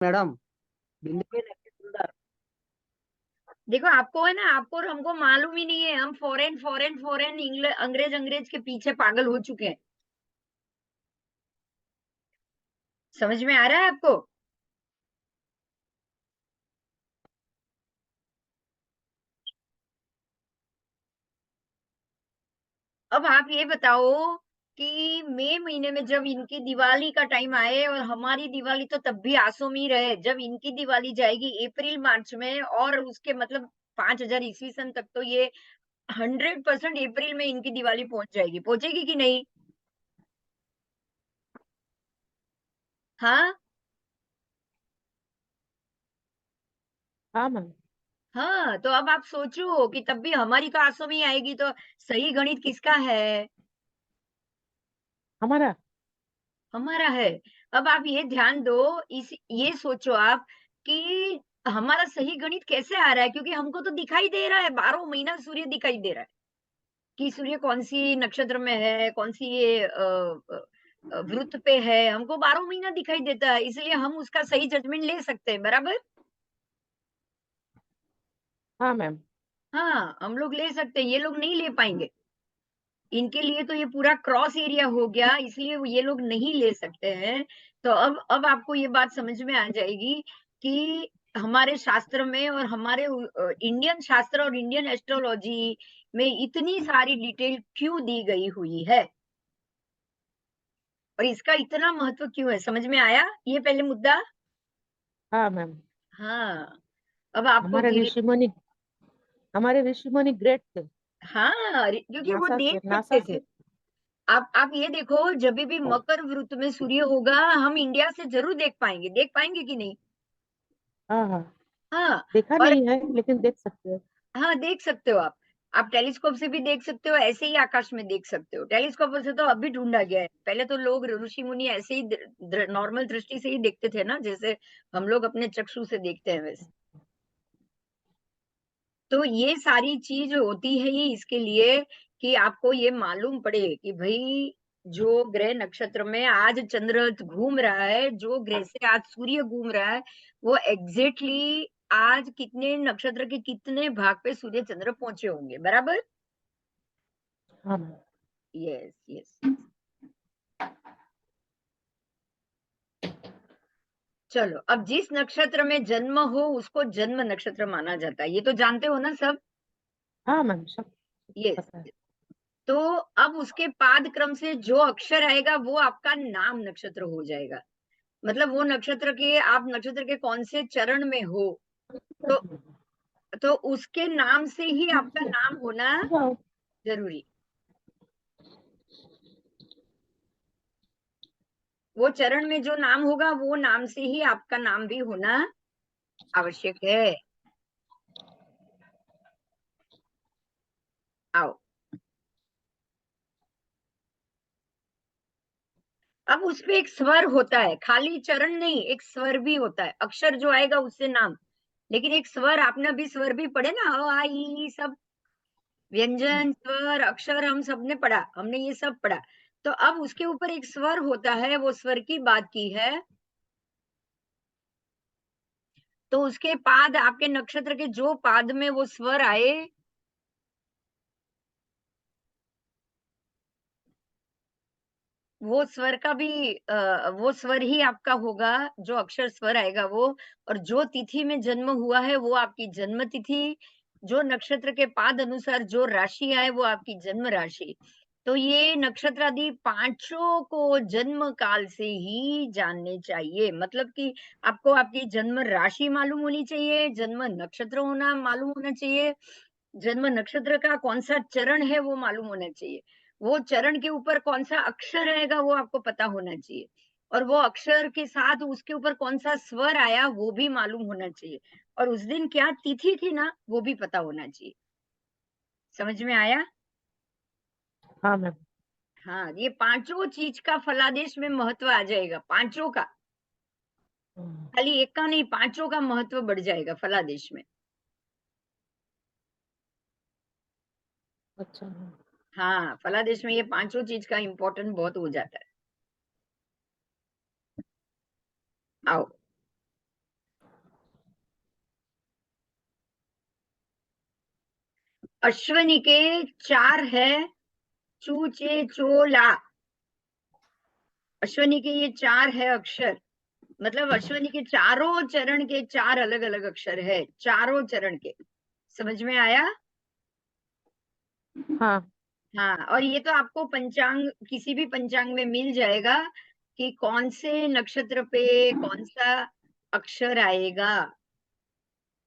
Madam. बिंदु के सुंदर। देखो आपको है ना, आपको और हमको मालूम ही नहीं है, हम फॉरेन फॉरेन फॉरेन अंग्रेज अंग्रेज के पीछे पागल हो चुके हैं। समझ में आ रहा है आपको? अब आप ये बताओ कि मई महीने में जब इनकी दिवाली का टाइम आए, और हमारी दिवाली तो तब भी आसों में ही रहे, जब इनकी दिवाली जाएगी अप्रैल मार्च में, और उसके मतलब 5000 ईस्वी सन तक, तो ये 100% अप्रैल में इनकी दिवाली पहुंच जाएगी। पहुंचेगी कि नहीं? हाँ। हाँ मैम। हाँ, तो अब आप सोचो कि तब भी हमारी तो आसों में ही आएगी, तो सही गणित किसका है? हमारा। हमारा है। अब आप ये ध्यान दो, इस ये सोचो आप कि हमारा सही गणित कैसे आ रहा है, क्योंकि हमको तो दिखाई दे रहा है, 12 महीना सूर्य दिखाई दे रहा है कि सूर्य कौन सी नक्षत्र में है, कौन सी ये वृत्त पे है, हमको 12 महीना दिखाई देता है, इसलिए हम उसका सही जजमेंट ले सकते हैं, बराबर। हाँ मैम। हाँ, हम लोग ले सकते हैं, ये लोग नहीं ले पाएंगे। इनके लिए तो ये पूरा क्रॉस एरिया हो गया, इसलिए ये लोग नहीं ले सकते हैं। तो अब आपको ये बात समझ में आ जाएगी कि हमारे शास्त्र में, और हमारे इंडियन शास्त्र और इंडियन एस्ट्रोलॉजी में इतनी सारी डिटेल क्यों दी गई हुई है, और इसका इतना महत्व क्यों है। समझ में आया ये पहले मुद्दा? हाँ मैम। हाँ। अब आपको हमारे धीरे, ऋषि मुनि, हमारे ऋषि मुनि ग्रेट थे। हाँ, क्योंकि वो देख नासा सकते थे। से। आप ये देखो, जब भी मकर वृत्त में सूर्य होगा, हम इंडिया से जरूर देख पाएंगे कि नहीं? हाँ हाँ। हाँ। देखा और नहीं है लेकिन देख सकते हैं। हाँ, देख सकते हो आप टेलीस्कोप से भी देख सकते हो, ऐसे ही आकाश में देख सकते हो। टेलीस्कोप से तो अभी ढूंढा गया है, पहले तो लोग ऋषि मुनि ऐसे ही नॉर्मल दृष्टि से ही देखते थे ना, जैसे हम लोग अपने चक्षु से देखते हैं वैसे। तो ये सारी चीज होती है ही इसके लिए कि आपको ये मालूम पड़े कि भाई, जो ग्रह नक्षत्र में आज चंद्र घूम रहा है, जो ग्रह से आज सूर्य घूम रहा है, वो एग्जैक्टली आज कितने नक्षत्र के कितने भाग पे सूर्य चंद्र पहुंचे होंगे, बराबर। हाँ मैम। Yes yes yes. चलो, अब जिस नक्षत्र में जन्म हो उसको जन्म नक्षत्र माना जाता है, ये तो जानते हो ना सब। हाँ मैम, सब यस। पता है। तो अब उसके पाद क्रम से जो अक्षर आएगा वो आपका नाम नक्षत्र हो जाएगा। मतलब वो नक्षत्र के, आप नक्षत्र के कौन से चरण में हो, तो उसके नाम से ही आपका नाम होना जाओ। जरूरी। वो चरण में जो नाम होगा, वो नाम से ही आपका नाम भी होना आवश्यक है। आओ, अब उसपे एक स्वर होता है, खाली चरण नहीं, एक स्वर भी होता है, अक्षर जो आएगा उससे नाम, लेकिन एक स्वर, आपने अभी स्वर भी पढ़े ना, अ आ इ ई सब व्यंजन स्वर अक्षर हम सबने पढ़ा, हमने ये सब पढ़ा। तो अब उसके ऊपर एक स्वर होता है, वो स्वर की बात की है। तो उसके पाद, आपके नक्षत्र के जो पाद में वो स्वर आए, वो स्वर का भी वो स्वर ही आपका होगा, जो अक्षर स्वर आएगा वो। और जो तिथि में जन्म हुआ है वो आपकी जन्म तिथि, जो नक्षत्र के पाद अनुसार जो राशि आए वो आपकी जन्म राशि। तो ये नक्षत्र आदि पांचों को जन्म काल से ही जानने चाहिए, मतलब कि आपको आपकी जन्म राशि मालूम होनी चाहिए, जन्म नक्षत्र होना मालूम होना चाहिए, जन्म नक्षत्र का कौन सा चरण है वो मालूम होना चाहिए, वो चरण के ऊपर कौन सा अक्षर रहेगा वो आपको पता होना चाहिए, और वो अक्षर के साथ उसके ऊपर कौन सा स्वर आया वो भी मालूम होना चाहिए, और उस दिन क्या तिथि थी ना वो भी पता होना चाहिए। समझ में आया? हाँ मैम। हाँ, ये पांचों चीज का फलादेश में महत्व आ जाएगा, पांचों का, खाली एक का नहीं, पांचों का महत्व बढ़ जाएगा फलादेश में। अच्छा मैम। हाँ, फलादेश में ये पांचों चीज का इम्पोर्टेंट बहुत हो जाता है। आओ, अश्वनी के 4 है, चू चे चो ला। अश्वनी के ये 4 है अक्षर, मतलब अश्वनी के चारों चरण के 4 अलग अलग अक्षर है, चारों चरण के। समझ में आया? हाँ हाँ, और ये तो आपको पंचांग, किसी भी पंचांग में मिल जाएगा कि कौन से नक्षत्र पे कौन सा अक्षर आएगा।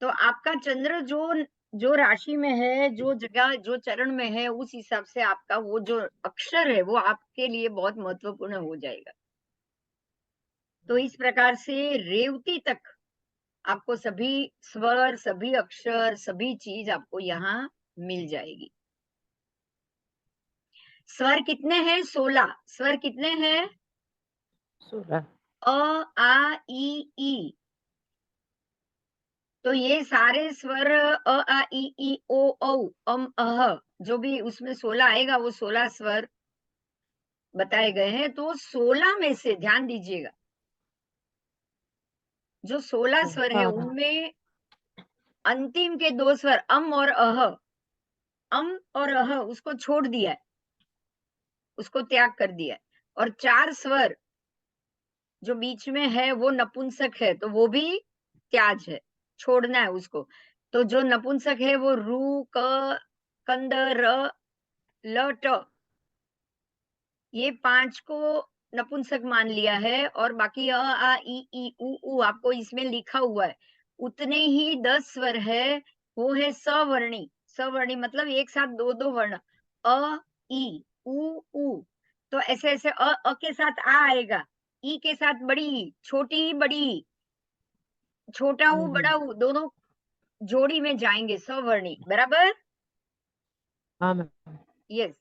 तो आपका चंद्र जो जो राशि में है, जो जगह, जो चरण में है, उस हिसाब से आपका वो जो अक्षर है वो आपके लिए बहुत महत्वपूर्ण हो जाएगा। तो इस प्रकार से रेवती तक आपको सभी स्वर, सभी अक्षर, सभी चीज आपको यहाँ मिल जाएगी। स्वर कितने हैं? 16 स्वर कितने हैं? 16। अ आ ई। तो ये सारे स्वर अ आ ई ओ औ अम अह, जो भी उसमें 16 आएगा वो 16 स्वर बताए गए हैं। तो 16 में से ध्यान दीजिएगा, जो 16 स्वर है हाँ उनमें अंतिम के 2 स्वर अम और अह, अम और अह उसको छोड़ दिया है, उसको त्याग कर दिया है। और 4 स्वर जो बीच में है वो नपुंसक है, तो वो भी त्याज है, छोड़ना है उसको। तो जो नपुंसक है वो रू, क, कंद, र, ल, ट, ये 5 को नपुंसक मान लिया है। और बाकी अ आ ई उ आपको इसमें लिखा हुआ है। उतने ही 10 स्वर है, वो है सवर्णी। सवर्णी मतलब एक साथ दो दो वर्ण, अ ई उ। तो ऐसे ऐसे अ के साथ आ आएगा, ई के साथ बड़ी, छोटी बड़ी, छोटा ऊ बड़ा ऊ, दोनों जोड़ी में जाएंगे सवर्णी, बराबर? हाँ मैम। यस।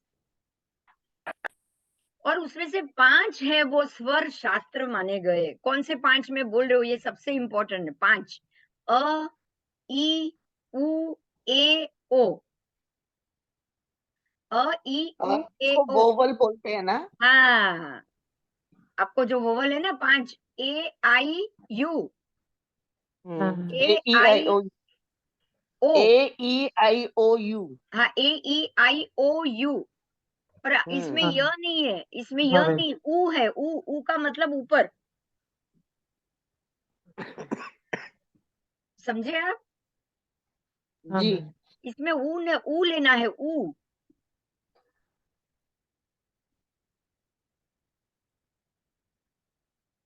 और उसमें से 5 है वो स्वर शास्त्र माने गए। कौन से 5 में बोल रहे हो, ये सबसे इंपॉर्टेंट है। 5 अ ई उ ए ओ, अ ई उ ए इसको ओ। वोवल बोलते हैं ना? हाँ, आपको जो वोवल है ना 5, ए आई यू, हाँ ए ए ई आई आई ओ, ओ, ए ई आई ओ यू। हाँ ए ई आई ओ यू। पर इसमें हाँ य नहीं है, इसमें य हाँ मैम। नहीं, ऊ है। ऊ का मतलब ऊपर, समझे आप? हाँ जी। मैम। इसमें ऊ लेना है, ऊ।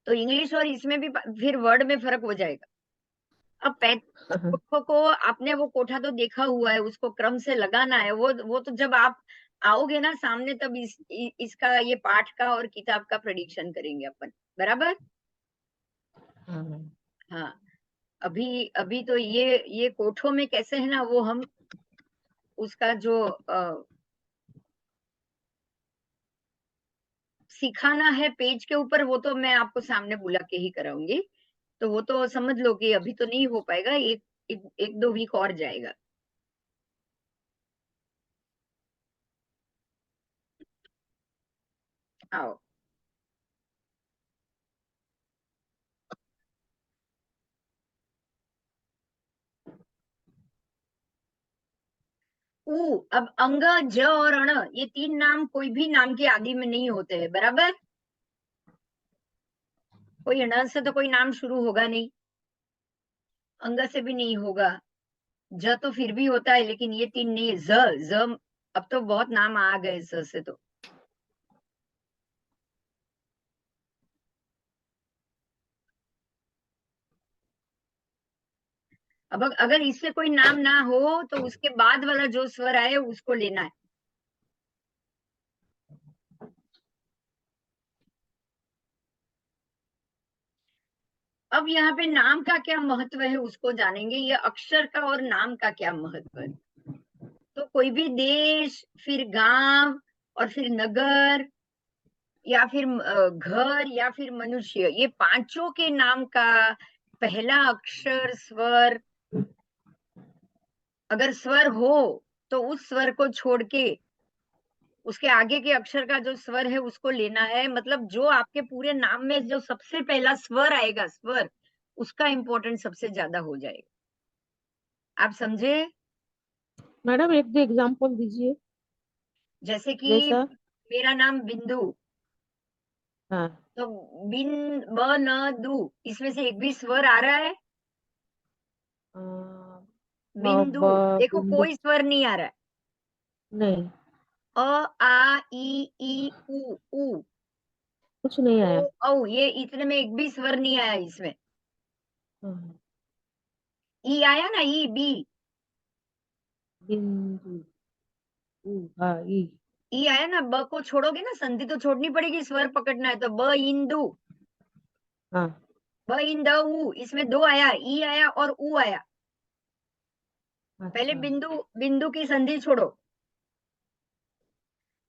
तो इंग्लिश और इसमें भी फिर वर्ड में फर्क हो जाएगा। अब कोठों को आपने वो कोठा तो देखा हुआ है, उसको क्रम से लगाना है। वो तो जब आप आओगे ना सामने, तब इसका ये पाठ का और किताब का प्रेडिक्शन करेंगे अपन, बराबर? हाँ मैम। हाँ, अभी अभी तो ये कोठों में कैसे है ना, वो हम उसका जो सिखाना है पेज के ऊपर, वो तो मैं आपको सामने बुला के ही कराऊंगी। तो वो तो समझ लो कि अभी तो नहीं हो पाएगा, एक दो वीक और जाएगा। आओ। ऊ, अब अंग, ज और अण, ये 3 नाम कोई भी नाम के आदि में नहीं होते हैं, बराबर? कोई अण से तो कोई नाम शुरू होगा नहीं, अंग से भी नहीं होगा, ज तो फिर भी होता है लेकिन ये 3 नहीं है। ज, अब तो बहुत नाम आ गए ज से तो। अब अगर इससे कोई नाम ना हो तो उसके बाद वाला जो स्वर आए उसको लेना है। अब यहाँ पे नाम का क्या महत्व है उसको जानेंगे, ये अक्षर का और नाम का क्या महत्व है। तो कोई भी देश, फिर गांव, और फिर नगर, या फिर घर, या फिर मनुष्य, ये पांचों के नाम का पहला अक्षर स्वर, अगर स्वर हो तो उस स्वर को छोड़ के उसके आगे के अक्षर का जो स्वर है उसको लेना है। मतलब जो आपके पूरे नाम में जो सबसे पहला स्वर आएगा, स्वर, उसका इंपॉर्टेंस सबसे ज्यादा हो जाएगा। आप समझे? मैडम एक दो एग्जाम्पल दीजिए। जैसे कि जैसा? मेरा नाम बिंदु, हाँ। तो बिन ब न दू, इसमें से एक भी स्वर आ रहा है? अ, बिंदु, देखो बिंदु। कोई स्वर नहीं आ रहा है। नहीं, अ आ ई उ ऊ, कुछ नहीं आया। ओ औ, ये इतने में एक भी स्वर नहीं आया इसमें। हाँ, ई आया ना, ई बी, बिंदु। हाँ, ई। ई आया ना। ब को छोड़ोगे ना, संधि तो छोड़नी पड़ेगी, स्वर पकड़ना है, तो ब इंदु, हाँ। ब इन द ऊ, इसमें दो आया, ई आया और ऊ आया। पहले अच्छा। बिंदु, बिंदु की संधि छोड़ो,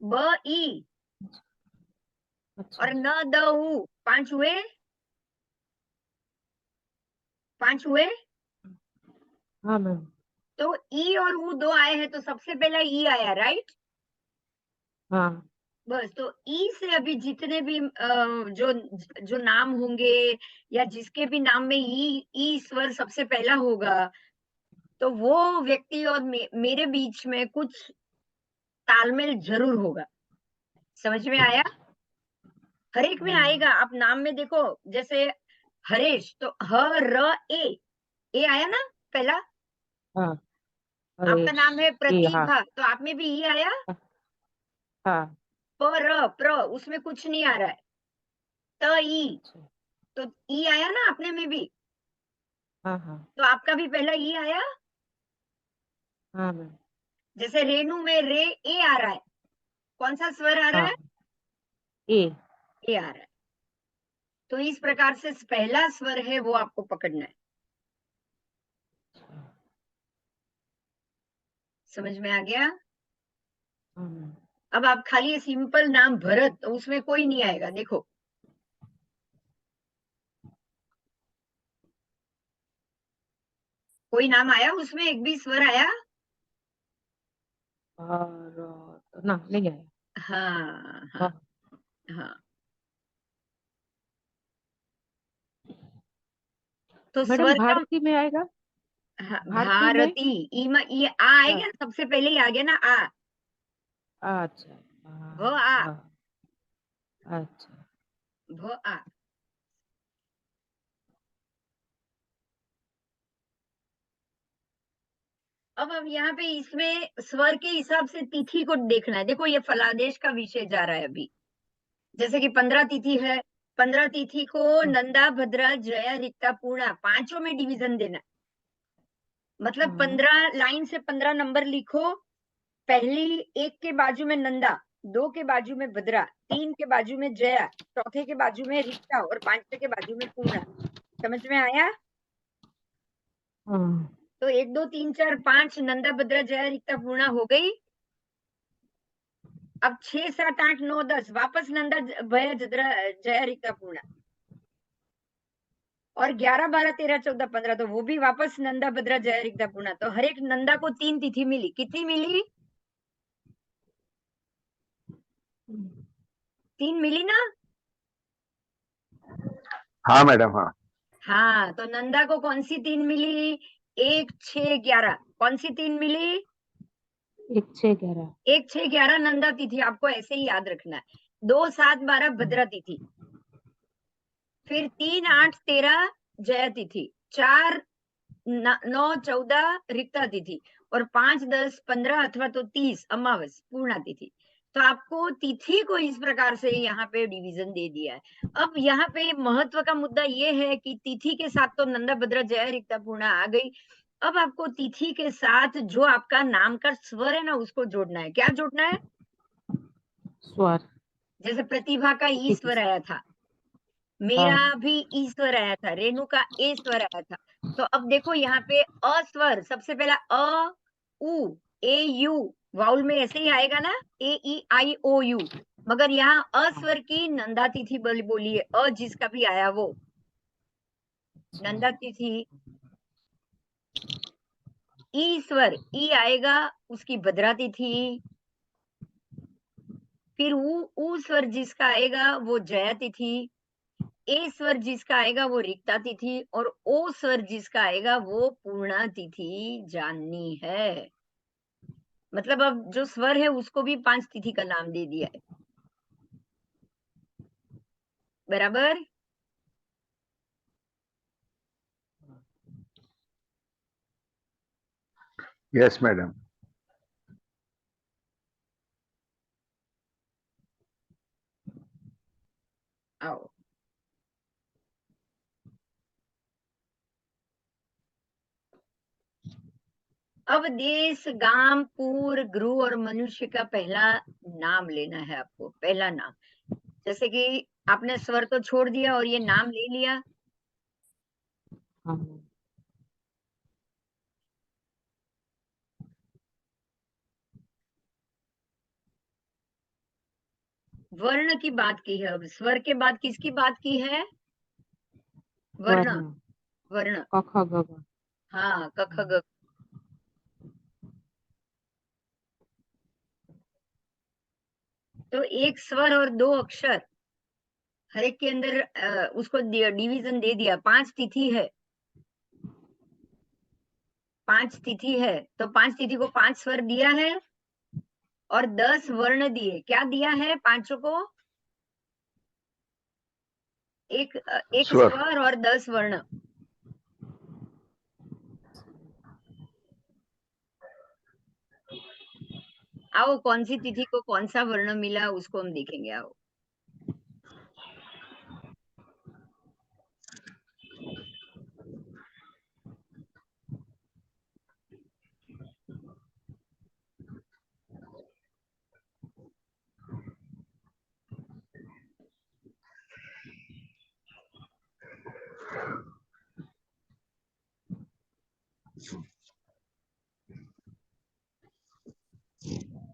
ब ई अच्छा। और न द ऊ, पांच हुए, पांच हुए। हाँ मैम। तो ई और ऊ दो आए हैं, तो सबसे पहला ई आया, राइट? हाँ। बस, तो ई से अभी जितने भी जो जो नाम होंगे, या जिसके भी नाम में ई स्वर सबसे पहला होगा, तो वो व्यक्ति और मेरे बीच में कुछ तालमेल जरूर होगा। समझ में आया? हर एक में आएगा। आप नाम में देखो, जैसे हरेश, तो ह र ए आया ना पहला। हाँ। आपका नाम है हरेश। ये, हाँ। प्रतिभा, तो आप में भी ई आया। हाँ। प्र उसमें कुछ नहीं आ रहा है। त ई, अच्छा। तो ई आया ना अपने में भी, हाँ। हाँ। तो आपका भी पहला ई आया। हाँ मैम। जैसे रेणु में रे ए आ रहा है, कौन सा स्वर आ रहा हाँ। है? ए। ए आ रहा है। तो इस प्रकार से पहला स्वर है वो आपको पकड़ना है। समझ में आ गया? हाँ मैम। अब आप खाली सिंपल नाम भरत, तो उसमें कोई नहीं आएगा। देखो, कोई नाम आया उसमें, एक भी स्वर आया? और ना, नहीं आया। हाँ हाँ हाँ। हाँ। तो मैडम स्वर का, भारती में आएगा? हाँ, भारती में? भारती, ई में ये आ आएगा हाँ। ना, सबसे पहले ही आ गया ना आ, अच्छा। भ आ, हाँ। अच्छा। भ आ। अब यहाँ पे इसमें स्वर के हिसाब से तिथि को देखना है। देखो, ये फलादेश का विषय जा रहा है अभी। जैसे कि 15 तिथि है, 15 तिथि को हाँ। नंदा, भद्रा, जया, रिक्ता, पूर्णा, पांचों में डिवीजन देना है। मतलब 15 लाइन से 15 नंबर लिखो। पहली एक के बाजू में नंदा, दो के बाजू में भद्रा, तीन के बाजू में जया, चौथे के बाजू में रिक्ता और पांचवे के बाजू में पूर्णा। समझ में आया? हाँ। तो 1 2 3 4 5 नंदा, भद्रा, जया, रिक्ता, पूर्णा हो गई। अब 6 7 8 9 10 वापस नंदा, भया, जया, रिक्ता, पूर्णा। और 11 12 13 14 15, तो वो भी वापस नंदा, भद्रा, जया, रिक्ता, पूर्णा। तो हर एक नंदा को 3 तिथि मिली। कितनी मिली? 3 मिली ना? हाँ मैडम, हाँ। हाँ, तो नंदा को कौन सी 3 मिली? 1 6 11। कौन सी 3 मिली? 1 6 11। 1 6 11 नंदा तिथि, आपको ऐसे ही याद रखना है। 2 7 12 भद्रा तिथि, फिर 3 8 13 जया तिथि, 4 9 14 रिक्ता तिथि, और 5 10 15 अथवा तो 30 अमावस पूर्णा तिथि। तो आपको तिथि को इस प्रकार से यहाँ पे डिवीजन दे दिया है। अब यहाँ पे महत्व का मुद्दा ये है कि तिथि के साथ तो नंदा, भद्रा, जया, रिक्ता, पूर्णा आ गई। अब आपको तिथि के साथ जो आपका नाम का स्वर है ना, उसको जोड़ना है। क्या जोड़ना है? स्वर। जैसे प्रतिभा का ई स्वर आया था, मेरा हाँ। भी ई स्वर आया था, रेणु का ए स्वर आया था। तो अब देखो यहाँ पे अ स्वर, सबसे पहला अ उ ए यू, वाउल में ऐसे ही आएगा ना, ए ई आई ओ यू। मगर यहाँ अ स्वर की नंदा तिथि बोली है, अ जिसका भी आया वो नंदा तिथि। ई स्वर, ई आएगा, उसकी भद्रा तिथि। फिर ऊ स्वर जिसका आएगा वो जया तिथि। ए स्वर जिसका आएगा वो रिक्ता तिथि, और ओ स्वर जिसका आएगा वो पूर्णा तिथि जाननी है। मतलब अब जो स्वर है उसको भी 5 तिथि का नाम दे दिया है। बराबर? Yes, madam. आओ। अब देश, गांव, पूर, गृह और मनुष्य का पहला नाम लेना है आपको, पहला नाम। जैसे कि आपने स्वर तो छोड़ दिया और ये नाम ले लिया। हाँ मैम। वर्ण की बात की है, अब स्वर के बाद किसकी बात की है? वर्ण। वर्ण वर्ण। क ख ग घ। हाँ, क ख ग। तो एक स्वर और 2 अक्षर, हर एक के अंदर उसको डिवीजन दे दिया। 5 तिथि है, 5 तिथि है, तो 5 तिथि को 5 स्वर दिया है और 10 वर्ण दिए। क्या दिया है पांचों को? एक Sure. स्वर और 10 वर्ण। आओ, कौन सी तिथि को कौन सा वर्ण मिला उसको हम देखेंगे। आओ।